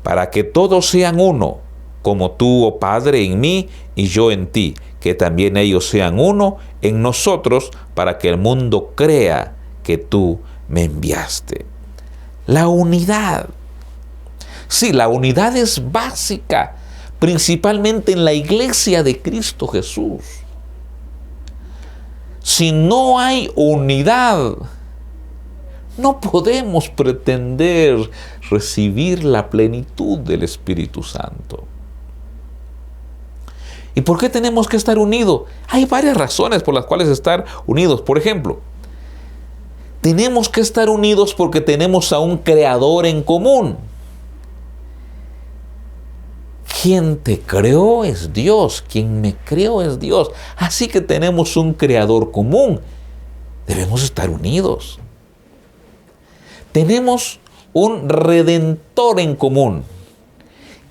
F: para que todos sean uno, como tú, oh Padre, en mí y yo en ti, que también ellos sean uno en nosotros, para que el mundo crea que tú me enviaste. La unidad. Sí, la unidad es básica, principalmente en la iglesia de Cristo Jesús. Si no hay unidad, no podemos pretender recibir la plenitud del Espíritu Santo. ¿Y por qué tenemos que estar unidos? Hay varias razones por las cuales estar unidos. Por ejemplo, tenemos que estar unidos porque tenemos a un creador en común. Quien te creó es Dios, quien me creó es Dios. Así que tenemos un creador común. Debemos estar unidos. Tenemos un redentor en común.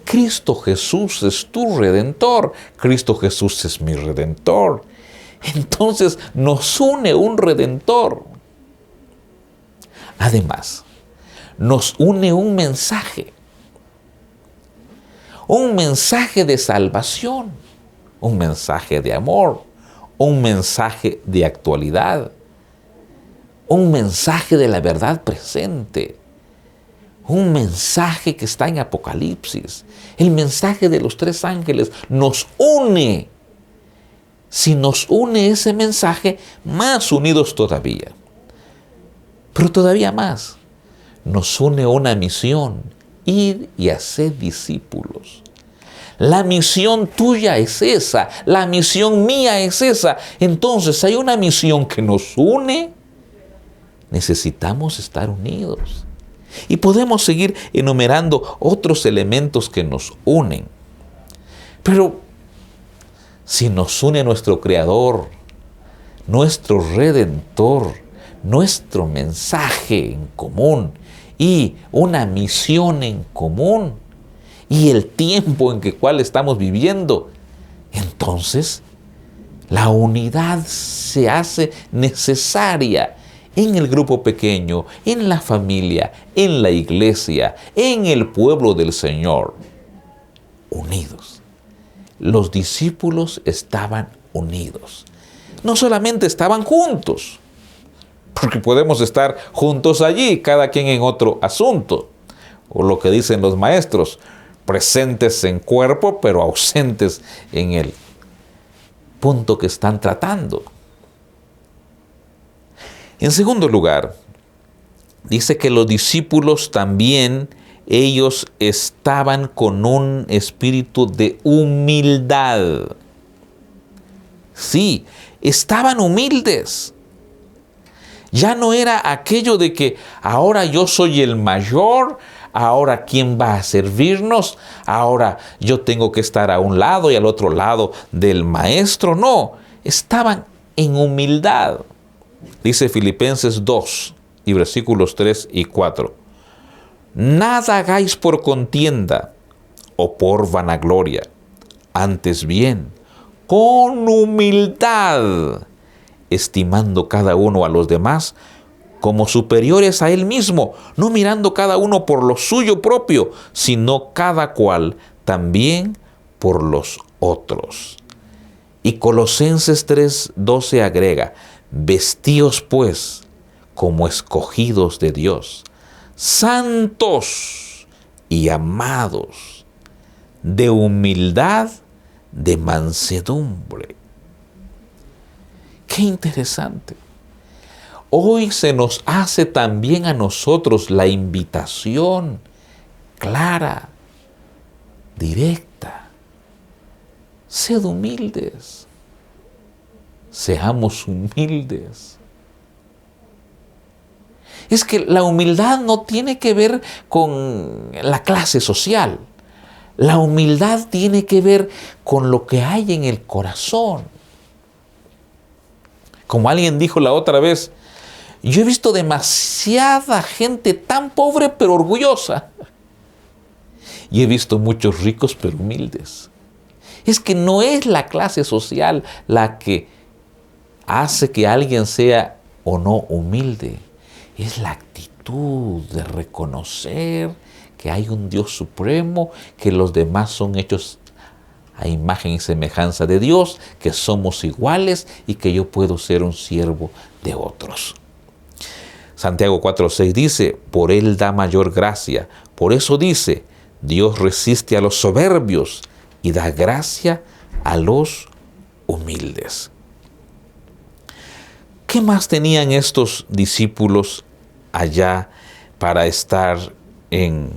F: Cristo Jesús es tu redentor. Cristo Jesús es mi redentor. Entonces nos une un redentor. Además, nos une un mensaje de salvación, un mensaje de amor, un mensaje de actualidad, un mensaje de la verdad presente, un mensaje que está en Apocalipsis, el mensaje de los 3 ángeles nos une. Si nos une ese mensaje, más unidos todavía. Pero todavía más, nos une una misión: ir y hacer discípulos. La misión tuya es esa, la misión mía es esa. Entonces hay una misión que nos une. Necesitamos estar unidos. Y podemos seguir enumerando otros elementos que nos unen. Pero si nos une nuestro Creador, nuestro Redentor, nuestro mensaje en común y una misión en común y el tiempo en el cual estamos viviendo, entonces la unidad se hace necesaria en el grupo pequeño, en la familia, en la iglesia, en el pueblo del Señor. Unidos. Los discípulos estaban unidos. No solamente estaban juntos, porque podemos estar juntos allí, cada quien en otro asunto. O lo que dicen los maestros, presentes en cuerpo, pero ausentes en el punto que están tratando. En segundo lugar, dice que los discípulos también, ellos estaban con un espíritu de humildad. Sí, estaban humildes. Ya no era aquello de que ahora yo soy el mayor, ahora ¿quién va a servirnos? Ahora yo tengo que estar a un lado y al otro lado del maestro. No, estaban en humildad. Dice Filipenses 2 y versículos 3 y 4. Nada hagáis por contienda o por vanagloria, antes bien, con humildad, estimando cada uno a los demás como superiores a él mismo, no mirando cada uno por lo suyo propio, sino cada cual también por los otros. Y Colosenses 3:12 agrega: vestíos pues como escogidos de Dios, santos y amados, de humildad, de mansedumbre. Qué interesante. Hoy se nos hace también a nosotros la invitación clara, directa. Sed humildes. Seamos humildes. Es que la humildad no tiene que ver con la clase social. La humildad tiene que ver con lo que hay en el corazón. Como alguien dijo la otra vez, yo he visto demasiada gente tan pobre pero orgullosa. Y he visto muchos ricos pero humildes. Es que no es la clase social la que hace que alguien sea o no humilde. Es la actitud de reconocer que hay un Dios supremo, que los demás son hechos a imagen y semejanza de Dios, que somos iguales y que yo puedo ser un siervo de otros. Santiago 4:6 dice, por Él da mayor gracia. Por eso dice, Dios resiste a los soberbios y da gracia a los humildes. ¿Qué más tenían estos discípulos allá para estar en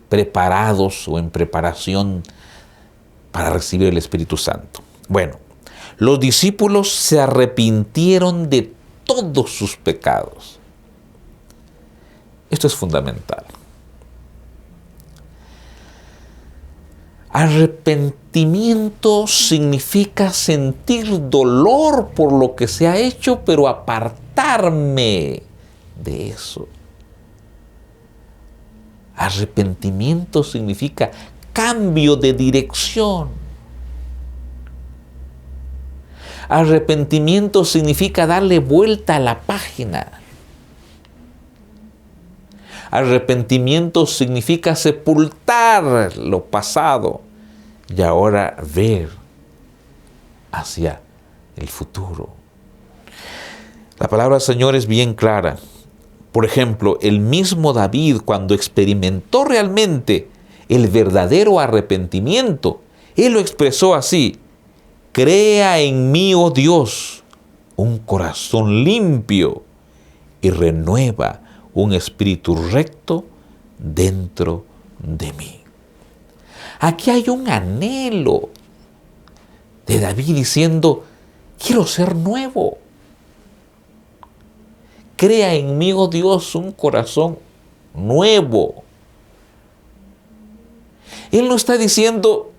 F: preparados o en preparación para recibir el Espíritu Santo. Bueno, los discípulos se arrepintieron de todos sus pecados. Esto es fundamental. Arrepentimiento significa sentir dolor por lo que se ha hecho, pero apartarme de eso. Arrepentimiento significa cambio de dirección. Arrepentimiento significa darle vuelta a la página. Arrepentimiento significa sepultar lo pasado y ahora ver hacia el futuro. La palabra del Señor es bien clara. Por ejemplo, el mismo David, cuando experimentó realmente el verdadero arrepentimiento, él lo expresó así: crea en mí, oh Dios, un corazón limpio y renueva un espíritu recto dentro de mí. Aquí hay un anhelo de David diciendo: quiero ser nuevo. Crea en mí, oh Dios, un corazón nuevo. Él no está diciendo: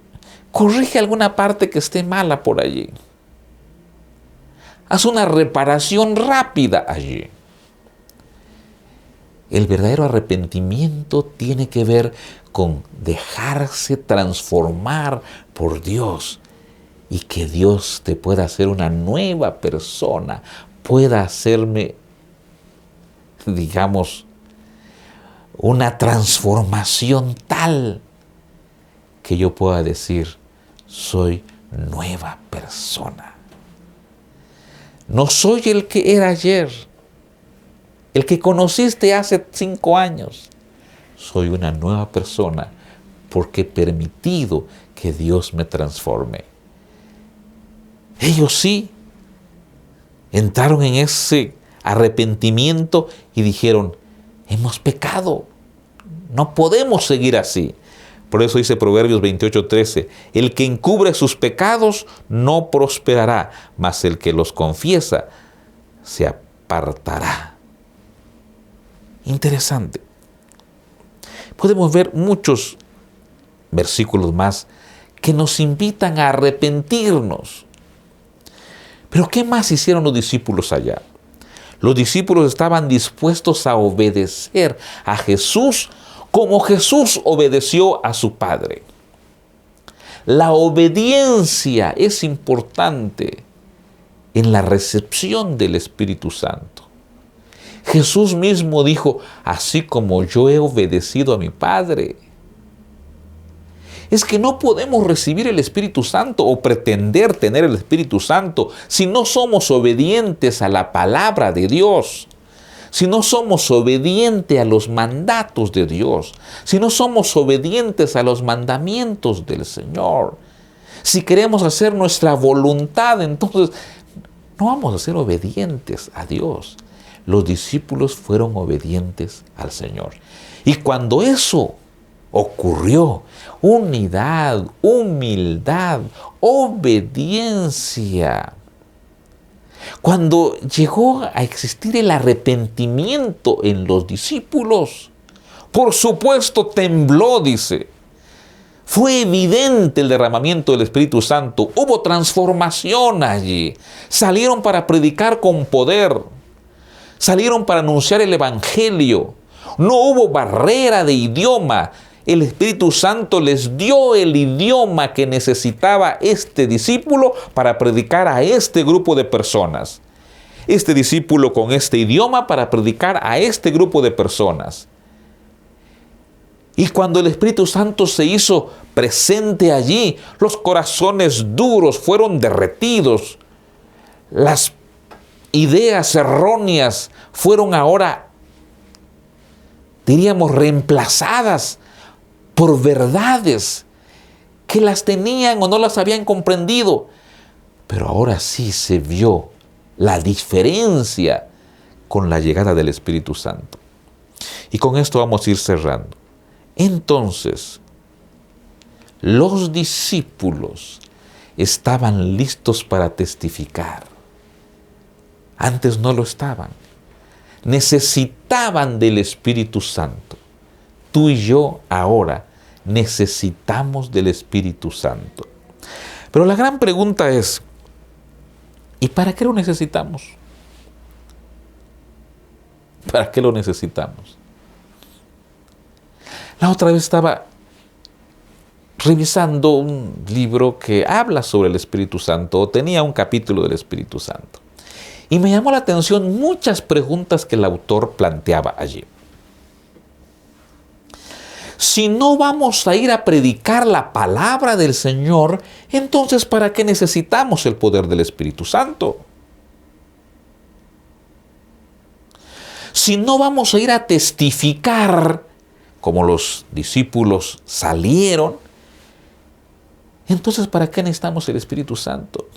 F: corrige alguna parte que esté mala por allí. Haz una reparación rápida allí. El verdadero arrepentimiento tiene que ver con dejarse transformar por Dios y que Dios te pueda hacer una nueva persona, pueda hacerme, digamos, una transformación tal que yo pueda decir: soy nueva persona. No soy el que era ayer, el que conociste hace 5 años. Soy una nueva persona porque he permitido que Dios me transforme. Ellos sí entraron en ese arrepentimiento y dijeron: hemos pecado, no podemos seguir así. Por eso dice Proverbios 28:13, el que encubre sus pecados no prosperará, mas el que los confiesa se apartará. Interesante. Podemos ver muchos versículos más que nos invitan a arrepentirnos. Pero ¿qué más hicieron los discípulos allá? Los discípulos estaban dispuestos a obedecer a Jesús como Jesús obedeció a su Padre. La obediencia es importante en la recepción del Espíritu Santo. Jesús mismo dijo: así como yo he obedecido a mi Padre. Es que no podemos recibir el Espíritu Santo o pretender tener el Espíritu Santo si no somos obedientes a la palabra de Dios, si no somos obedientes a los mandatos de Dios, si no somos obedientes a los mandamientos del Señor. Si queremos hacer nuestra voluntad, entonces no vamos a ser obedientes a Dios. Los discípulos fueron obedientes al Señor. Y cuando eso ocurrió, unidad, humildad, obediencia. Cuando llegó a existir el arrepentimiento en los discípulos, por supuesto tembló, dice. Fue evidente el derramamiento del Espíritu Santo. Hubo transformación allí. Salieron para predicar con poder. Salieron para anunciar el Evangelio. No hubo barrera de idioma. El Espíritu Santo les dio el idioma que necesitaba este discípulo para predicar a este grupo de personas. Este discípulo con este idioma para predicar a este grupo de personas. Y cuando el Espíritu Santo se hizo presente allí, los corazones duros fueron derretidos. Las ideas erróneas fueron ahora, diríamos, reemplazadas por verdades que las tenían o no las habían comprendido. Pero ahora sí se vio la diferencia con la llegada del Espíritu Santo. Y con esto vamos a ir cerrando. Entonces, los discípulos estaban listos para testificar. Antes no lo estaban. Necesitaban del Espíritu Santo. Tú y yo ahora necesitamos del Espíritu Santo. Pero la gran pregunta es, ¿y para qué lo necesitamos? ¿Para qué lo necesitamos? La otra vez estaba revisando un libro que habla sobre el Espíritu Santo, o tenía un capítulo del Espíritu Santo. Y me llamó la atención muchas preguntas que el autor planteaba allí. Si no vamos a ir a predicar la palabra del Señor, entonces ¿para qué necesitamos el poder del Espíritu Santo? Si no vamos a ir a testificar, como los discípulos salieron, entonces ¿para qué necesitamos el Espíritu Santo?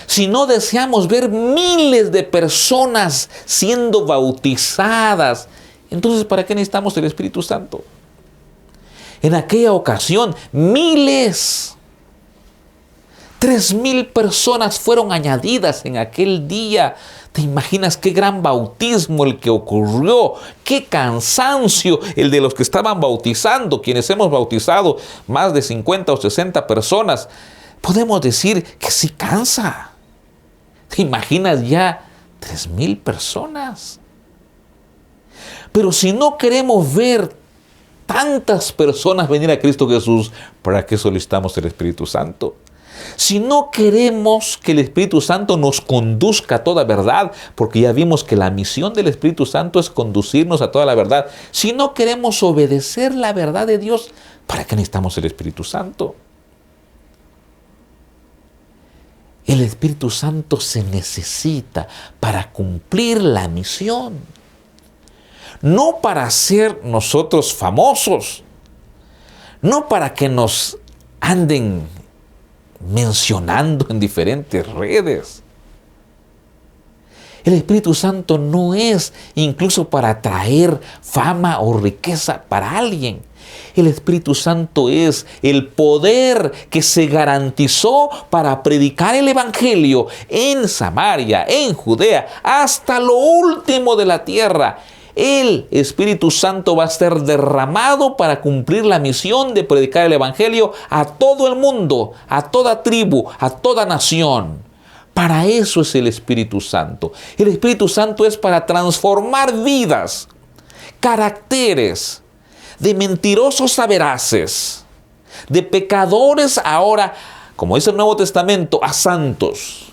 F: Si no deseamos ver miles de personas siendo bautizadas, entonces ¿para qué necesitamos el Espíritu Santo? En aquella ocasión, miles, 3,000 personas fueron añadidas en aquel día. ¿Te imaginas qué gran bautismo el que ocurrió? ¡Qué cansancio el de los que estaban bautizando! Quienes hemos bautizado más de 50 o 60 personas, podemos decir que sí cansa. ¿Te imaginas ya 3,000 personas? Pero si no queremos ver tantas personas venir a Cristo Jesús, ¿para qué solicitamos el Espíritu Santo? Si no queremos que el Espíritu Santo nos conduzca a toda verdad, porque ya vimos que la misión del Espíritu Santo es conducirnos a toda la verdad. Si no queremos obedecer la verdad de Dios, ¿para qué necesitamos el Espíritu Santo? El Espíritu Santo se necesita para cumplir la misión. No para ser nosotros famosos, no para que nos anden mencionando en diferentes redes. El Espíritu Santo no es incluso para traer fama o riqueza para alguien. El Espíritu Santo es el poder que se garantizó para predicar el Evangelio en Samaria, en Judea, hasta lo último de la tierra. El Espíritu Santo va a ser derramado para cumplir la misión de predicar el Evangelio a todo el mundo, a toda tribu, a toda nación. Para eso es el Espíritu Santo. El Espíritu Santo es para transformar vidas, caracteres, de mentirosos a veraces, de pecadores ahora, como dice el Nuevo Testamento, a santos.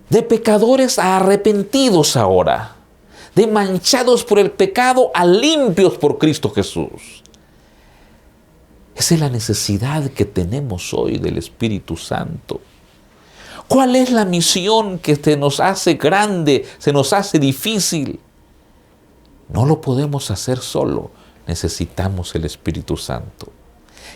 F: De pecadores a arrepentidos ahora, de manchados por el pecado a limpios por Cristo Jesús. Esa es la necesidad que tenemos hoy del Espíritu Santo. ¿Cuál es la misión que se nos hace grande, se nos hace difícil? No lo podemos hacer solo, necesitamos el Espíritu Santo.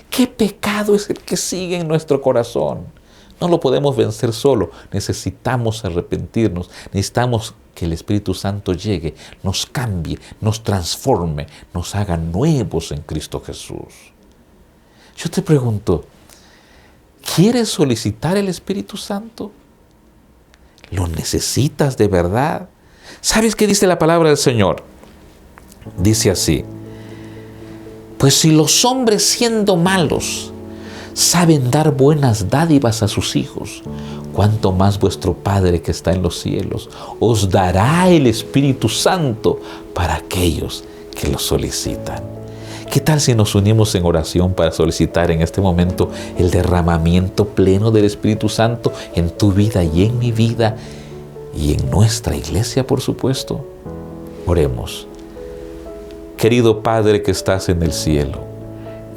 F: ¿Qué pecado es el que sigue en nuestro corazón? No lo podemos vencer solo, necesitamos arrepentirnos, necesitamos que el Espíritu Santo llegue, nos cambie, nos transforme, nos haga nuevos en Cristo Jesús. Yo te pregunto, ¿quieres solicitar el Espíritu Santo? ¿Lo necesitas de verdad? ¿Sabes qué dice la palabra del Señor? Dice así: pues si los hombres siendo malos saben dar buenas dádivas a sus hijos, cuánto más vuestro Padre que está en los cielos os dará el Espíritu Santo para aquellos que lo solicitan. ¿Qué tal si nos unimos en oración para solicitar en este momento el derramamiento pleno del Espíritu Santo en tu vida y en mi vida y en nuestra iglesia, por supuesto? Oremos. Querido Padre que estás en el cielo,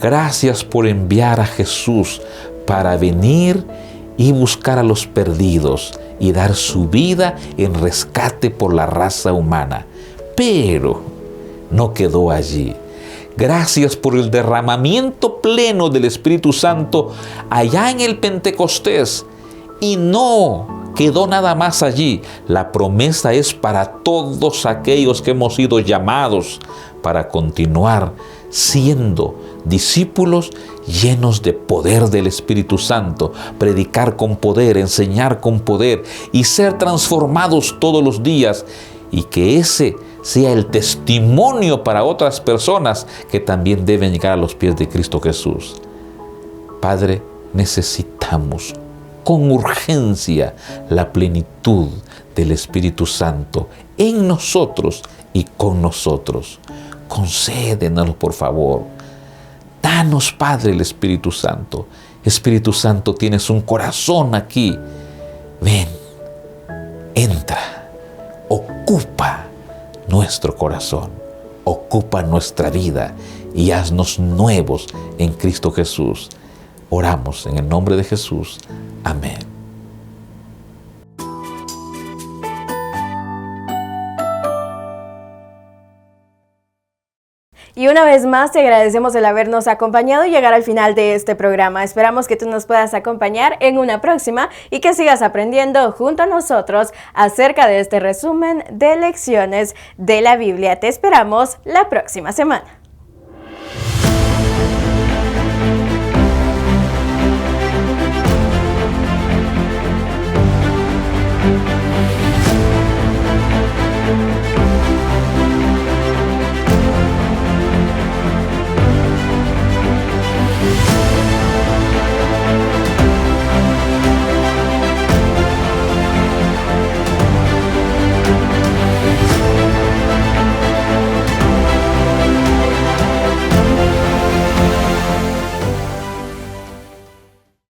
F: gracias por enviar a Jesús para venir y buscar a los perdidos y dar su vida en rescate por la raza humana. Pero no quedó allí. Gracias por el derramamiento pleno del Espíritu Santo allá en el Pentecostés. Y no quedó nada más allí. La promesa es para todos aquellos que hemos sido llamados para continuar siendo discípulos llenos de poder del Espíritu Santo, predicar con poder, enseñar con poder y ser transformados todos los días, y que ese sea el testimonio para otras personas que también deben llegar a los pies de Cristo Jesús. Padre, necesitamos con urgencia la plenitud del Espíritu Santo en nosotros y con nosotros. Concédenoslo, por favor. Danos, Padre, el Espíritu Santo. Espíritu Santo, tienes un corazón aquí. Ven, entra, ocupa nuestro corazón, ocupa nuestra vida y haznos nuevos en Cristo Jesús. Oramos en el nombre de Jesús. Amén.
A: Y una vez más te agradecemos el habernos acompañado y llegar al final de este programa. Esperamos que tú nos puedas acompañar en una próxima y que sigas aprendiendo junto a nosotros acerca de este resumen de lecciones de la Biblia. Te esperamos la próxima semana.